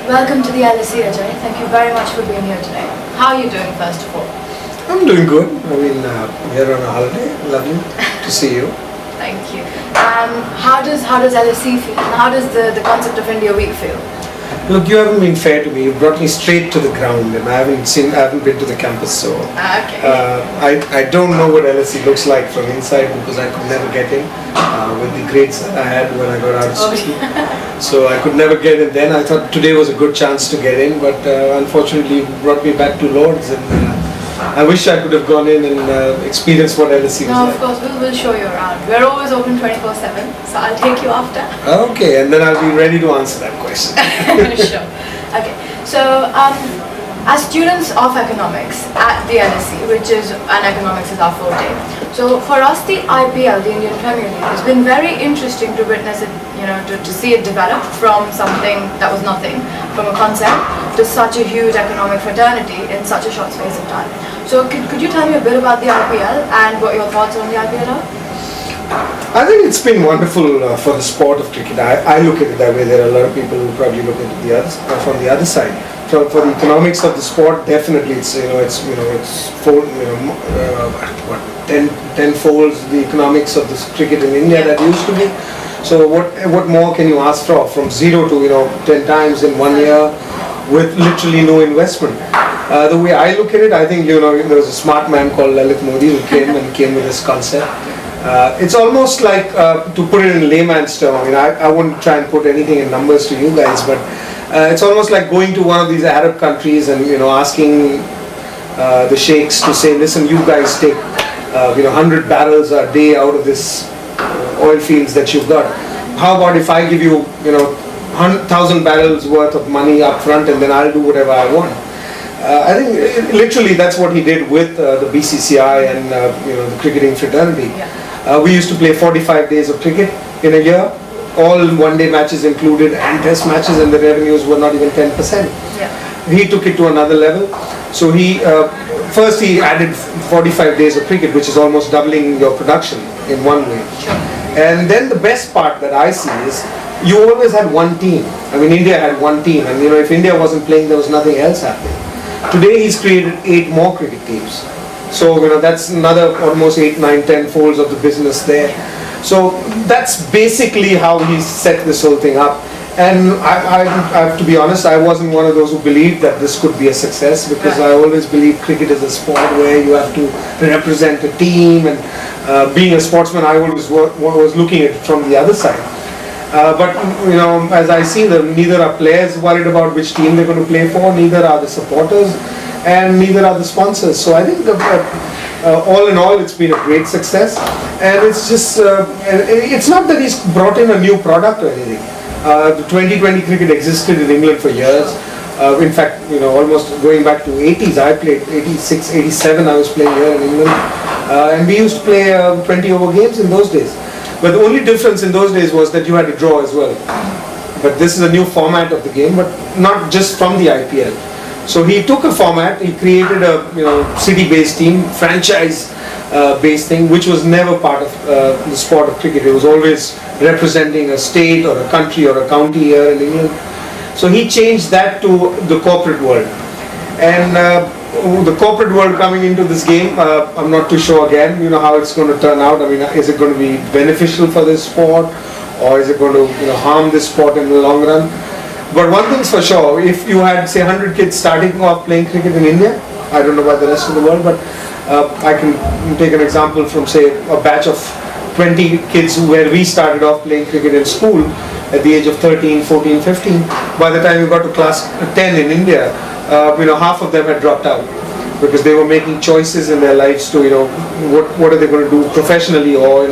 Welcome to the LSE, Ajay. Thank you very much for being here today. How are you doing, first of all? I'm doing good. I mean, here on a holiday. Lovely to see you. Thank you. How does LSE feel? And how does the concept of India Week feel? Look, you haven't been fair to me. You brought me straight to the ground, and I haven't been to the campus, so Okay. I don't know what LSE looks like from inside because I could never get in with the grades that I had when I got out of school. So I could never get in then. I thought today was a good chance to get in, but unfortunately it brought me back to Lord's, and I wish I could have gone in and experienced what LSE was No, like. of course, we'll show you around. We're always open 24/7, so I'll take you after. Okay, and then I'll be ready to answer that question. Sure. Okay, so as students of economics at the LSE, and economics is our forte, so for us the IPL, the Indian Premier League, has been very interesting to witness it, to see it develop from something that was nothing, from a concept, to such a huge economic fraternity in such a short space of time. So could you tell me a bit about the IPL and what your thoughts on the IPL are? I think it's been wonderful for the sport of cricket. I look at it that way. There are a lot of people who probably look at it from the other side. For the economics of the sport, definitely it's tenfolds the economics of this cricket in India that used to be. So what more can you ask for? From 0 to 10 times in 1 year with literally no investment. The way I look at it, I think there was a smart man called Lalit Modi who came with this concept. It's almost like, to put it in layman's term, I mean, I wouldn't try and put anything in numbers to you guys, but it's almost like going to one of these Arab countries and asking the sheikhs to say, listen, you guys take 100 barrels a day out of this oil fields that you've got. How about if I give you 1,000 barrels worth of money up front and then I'll do whatever I want? I think literally that's what he did with the BCCI and the cricketing fraternity. Yeah. We used to play 45 days of cricket in a year, all one-day matches included and test matches, and the revenues were not even 10%. Yeah. He took it to another level. So first he added 45 days of cricket, which is almost doubling your production in one way. Sure. And then the best part that I see is you always had one team. I mean, India had one team, and if India wasn't playing, there was nothing else happening. Today he's created 8 more cricket teams. So that's another almost 8, 9, 10 folds of the business there. So that's basically how he set this whole thing up. And I have to be honest, I wasn't one of those who believed that this could be a success, because I always believe cricket is a sport where you have to represent a team, and being a sportsman, I always was looking at it from the other side. But as I see them, neither are players worried about which team they're going to play for, neither are the supporters, and neither are the sponsors. So I think all in all, it's been a great success. And it's just, it's not that he's brought in a new product or anything. The 2020 cricket existed in England for years. In fact, almost going back to 80s, I played 86, 87, I was playing here in England. And we used to play 20 over games in those days. But the only difference in those days was that you had to draw as well. But this is a new format of the game, but not just from the IPL. So he took a format, he created a city-based team, franchise-based thing, which was never part of the sport of cricket. It was always representing a state or a country or a county here in England. So he changed that to the corporate world. And the corporate world coming into this game, I'm not too sure again, how it's going to turn out. I mean, is it going to be beneficial for this sport, or is it going to harm this sport in the long run? But one thing's for sure, if you had, say, 100 kids starting off playing cricket in India, I don't know about the rest of the world, but I can take an example from, say, a batch of 20 kids where we started off playing cricket in school at the age of 13, 14, 15. By the time we got to class 10 in India, half of them had dropped out because they were making choices in their lives to, what are they going to do professionally or,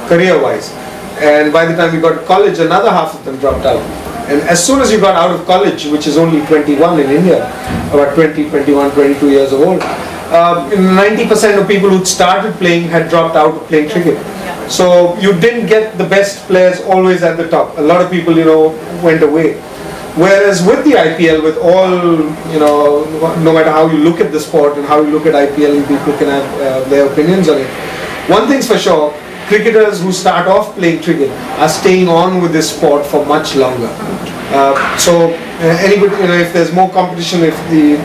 career-wise. And by the time we got to college, another half of them dropped out. And as soon as you got out of college, which is only 21 in India, about 20, 21, 22 years old, 90% of people who started playing had dropped out of playing cricket. So you didn't get the best players always at the top. A lot of people, went away. Whereas with the IPL, with all, no matter how you look at the sport and how you look at IPL, and people can have their opinions on it. One thing's for sure, cricketers who start off playing cricket are staying on with this sport for much longer. So Anybody, if there's more competition, if the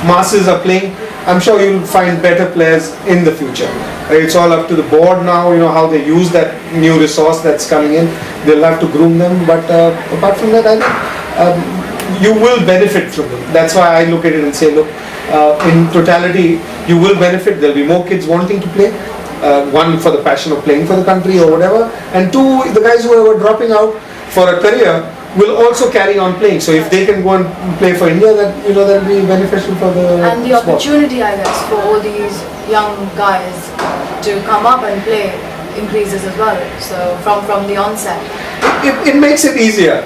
masses are playing, I'm sure you'll find better players in the future. It's all up to the board now, how they use that new resource that's coming in. They'll have to groom them, but apart from that, I think you will benefit from them. That's why I look at it and say, look, in totality, you will benefit. There'll be more kids wanting to play. One, for the passion of playing for the country or whatever, and two, the guys who are dropping out for a career will also carry on playing. So if they can go and play for India, that'll be beneficial for the and the sport. Opportunity, I guess, for all these young guys to come up and play increases as well. So from the onset, it makes it easier.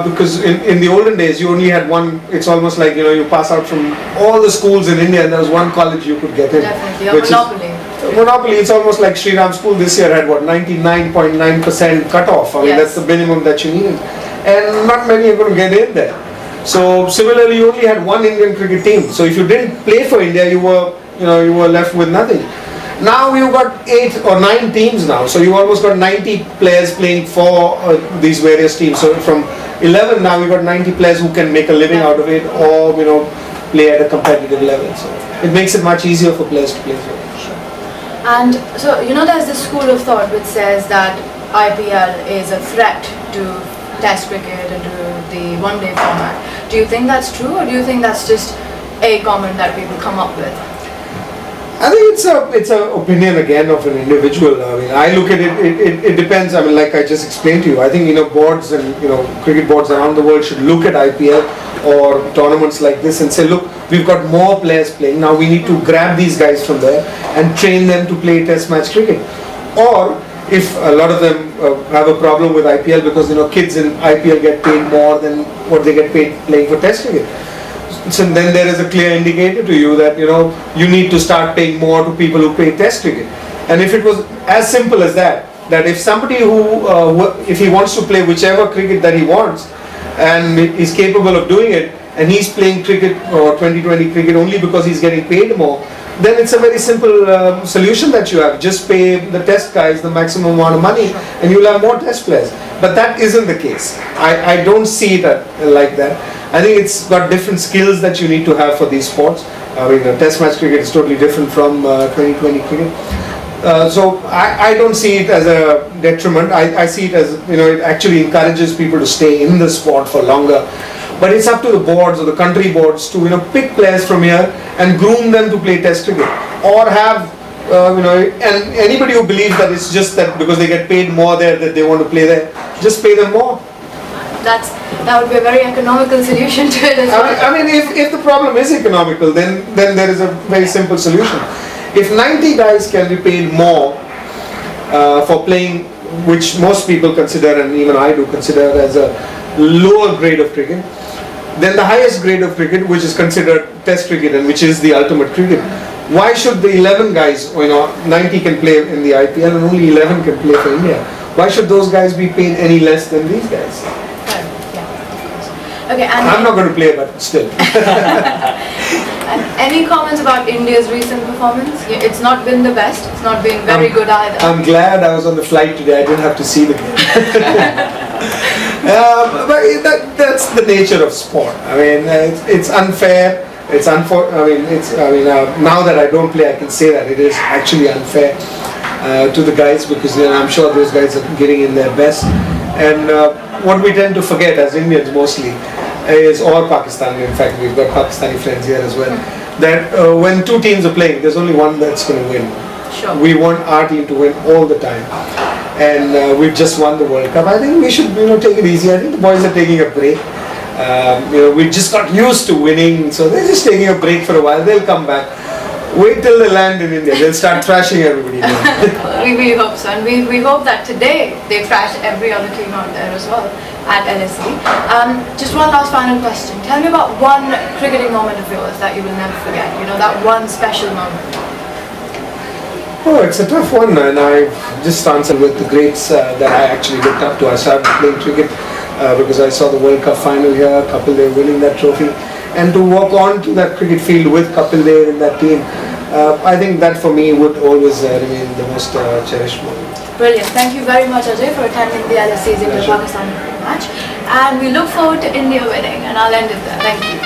Because in the olden days you only had one. It's almost like you pass out from all the schools in India and there was one college you could get in. Definitely, a monopoly. Monopoly. It's almost like Sri Ram School this year had what, 99.9% cutoff. I mean, that's the minimum that you need, and not many are going to get in there. So similarly, you only had one Indian cricket team. So if you didn't play for India, you were left with nothing. Now you've got 8 or 9 teams now, so you almost got 90 players playing for these various teams. So from 11 now you've got 90 players who can make a living out of it, or play at a competitive level. So it makes it much easier for players to play for. And so there's this school of thought which says that IPL is a threat to Test cricket and to the one-day format. Do you think that's true, or do you think that's just a comment that people come up with? I think it's a opinion again of an individual. I mean, I look at it. It depends. I mean, like I just explained to you, I think boards and cricket boards around the world should look at IPL or tournaments like this and say, look, we've got more players playing now. We need to grab these guys from there and train them to play Test match cricket. Or if a lot of them have a problem with IPL because kids in IPL get paid more than what they get paid playing for Test cricket. So then there is a clear indicator to you that you need to start paying more to people who play Test cricket. And if it was as simple as that if somebody if he wants to play whichever cricket that he wants and is capable of doing it, and he's playing cricket or 2020 cricket only because he's getting paid more, then it's a very simple solution that you have. Just pay the Test guys the maximum amount of money and you'll have more Test players. But that isn't the case. I don't see it like that. I think it's got different skills that you need to have for these sports. I mean, Test match cricket is totally different from 2020 cricket. So I don't see it as a detriment. I see it as, it actually encourages people to stay in the sport for longer. But it's up to the boards or the country boards to pick players from here and groom them to play Test cricket, or have and anybody who believes that it's just that because they get paid more there that they want to play there, just pay them more. That would be a very economical solution to it as well. I mean, if the problem is economical, then there is a very simple solution. If 90 guys can be paid more for playing, which most people consider, and even I do consider, as a lower grade of cricket, then the highest grade of cricket, which is considered Test cricket and which is the ultimate cricket, why should the 11 guys, 90 can play in the IPL and only 11 can play for India? Why should those guys be paid any less than these guys? Okay, and I'm not going to play, but still. And any comments about India's recent performance? It's not been the best. It's not been very good either. I'm glad I was on the flight today. I didn't have to see the game. But that's the nature of sport. I mean, it's unfair. It's now that I don't play, I can say that it is actually unfair to the guys, because I'm sure those guys are getting in their best. And what we tend to forget as Indians mostly is, or Pakistani, in fact we've got Pakistani friends here as well, that when two teams are playing, there's only one that's going to win. Sure. We want our team to win all the time, and we've just won the World Cup. I think we should take it easy. I think the boys are taking a break. We just got used to winning, so they're just taking a break for a while. They'll come back. Wait till they land in India. They'll start thrashing everybody. We hope so, and we hope that today they thrash every other team out there as well at LSE. Just one last final question. Tell me about one cricketing moment of yours that you will never forget. That one special moment. Oh, it's a tough one, and I just answered with the greats that I actually looked up to. I started playing cricket because I saw the World Cup final here, Kapil Dev winning that trophy, and to walk on to that cricket field with Kapil Dev in that team, I think that for me would always remain the most cherished moment. Brilliant. Thank you very much, Ajay, for attending the LSE's India-Pakistan match. and we look forward to India winning, and I'll end it there. Thank you.